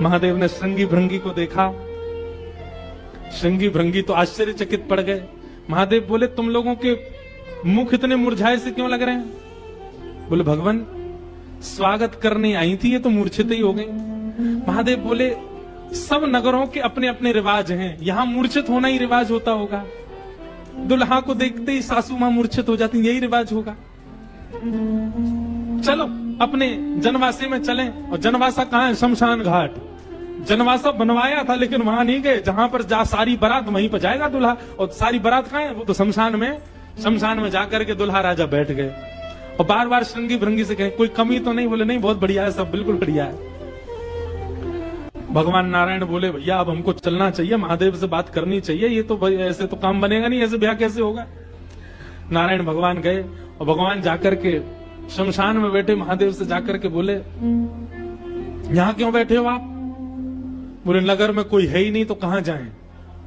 महादेव ने श्रृंगी भृंगी को देखा। श्रृंगी भृंगी तो आश्चर्यचकित पड़ गए। महादेव बोले, तुम लोगों के मुख इतने मुरझाए से क्यों लग रहे हैं? बोले, भगवान स्वागत करने आई थी, ये तो मूर्छित ही हो गई। महादेव बोले, सब नगरों के अपने अपने रिवाज हैं, यहां मूर्छित होना ही रिवाज होता होगा। दुल्हा को देखते ही सासू मां मूर्छित हो जाती, यही रिवाज होगा। चलो अपने जनवासे में चलें। और जनवासा कहाँ है? शमशान घाट। जनवासा बनवाया था लेकिन वहां नहीं गए, जहां पर जा सारी बारात वहीं पर जाएगा दुल्हा। और सारी बारात कहाँ है? वो तो शमशान में। शमशान में जाकर के दुल्हा राजा बैठ गए और बार बार श्रृंगी भृंगी से कहे, कोई कमी तो नहीं? बोले, नहीं, बहुत बढ़िया है, सब बिल्कुल बढ़िया है। भगवान नारायण बोले, भैया अब हमको चलना चाहिए, महादेव से बात करनी चाहिए, ये तो ऐसे तो काम बनेगा नहीं, ऐसे ब्याह कैसे होगा। नारायण भगवान गए और भगवान जाकर के शमशान में बैठे महादेव से जाकर के बोले, यहां क्यों बैठे हो आप? बोले, नगर में कोई है ही नहीं तो कहां जाएं,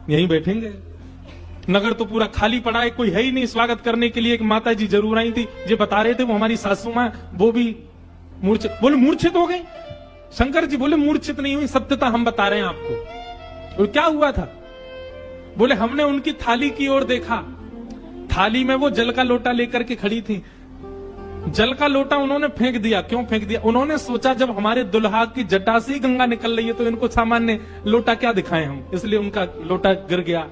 यहीं बैठेंगे। नगर तो पूरा खाली पड़ा है, कोई है ही नहीं स्वागत करने के लिए। एक माता जी जरूर आई थी, जो बता रहे थे, वो हमारी सासू मां, वो भी मूर्छित। बोले, मूर्छित हो गई? शंकर जी बोले, मूर्छित नहीं हुई, सत्यता हम बता रहे हैं आपको। और क्या हुआ था? बोले, हमने उनकी थाली की ओर देखा, थाली में वो जल का लोटा लेकर के खड़ी थी। जल का लोटा उन्होंने फेंक दिया। क्यों फेंक दिया? उन्होंने सोचा जब हमारे दुल्हा की जटा से ही गंगा निकल रही है तो इनको सामान्य लोटा क्या दिखाएं हम, इसलिए उनका लोटा गिर गया।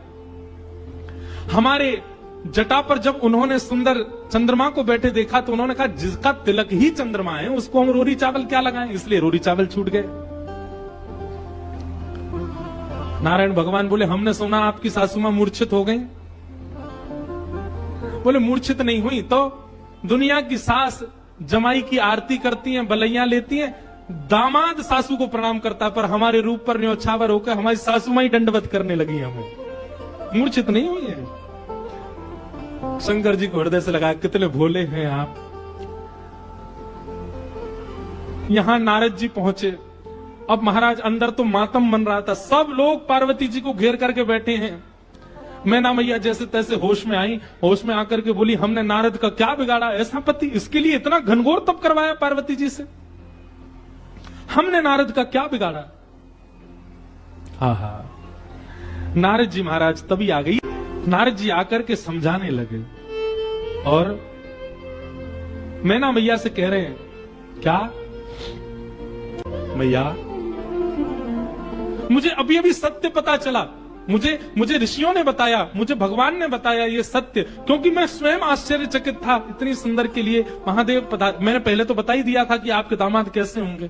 हमारे जटा पर जब उन्होंने सुंदर चंद्रमा को बैठे देखा तो उन्होंने कहा, जिसका तिलक ही चंद्रमा है उसको हम रोरी चावल क्या लगाएं, इसलिए रोरी चावल छूट गए। नारायण भगवान बोले, हमने सुना आपकी सासू मां मूर्छित हो गई। बोले, मूर्छित नहीं हुई तो दुनिया की सास जमाई की आरती करती हैं, बलैया लेती हैं, दामाद सासू को प्रणाम करता है, पर हमारे रूप पर न्योछावर होकर हमारी सासू मां ही दंडवत करने लगी हमें। मूर्छित नहीं हुई है। शंकर जी को हृदय से लगा, कितने भोले हैं आप। यहां नारद जी पहुंचे। अब महाराज अंदर तो मातम बन रहा था, सब लोग पार्वती जी को घेर करके बैठे हैं। मैना मैया जैसे तैसे होश में आई, होश में आकर के बोली, हमने नारद का क्या बिगाड़ा, ऐसा पति, इसके लिए इतना घनघोर तप करवाया पार्वती जी से, हमने नारद का क्या बिगाड़ा। हा नारद जी महाराज तभी आ गई। नारद जी आकर के समझाने लगे और मैना मैया से कह रहे हैं, क्या मैया, मुझे अभी अभी सत्य पता चला, मुझे ऋषियों ने बताया, मुझे भगवान ने बताया ये सत्य, क्योंकि मैं स्वयं आश्चर्यचकित था। इतनी सुंदर के लिए महादेव पदार्थ, मैंने पहले तो बता ही दिया था कि आपके दामाद कैसे होंगे।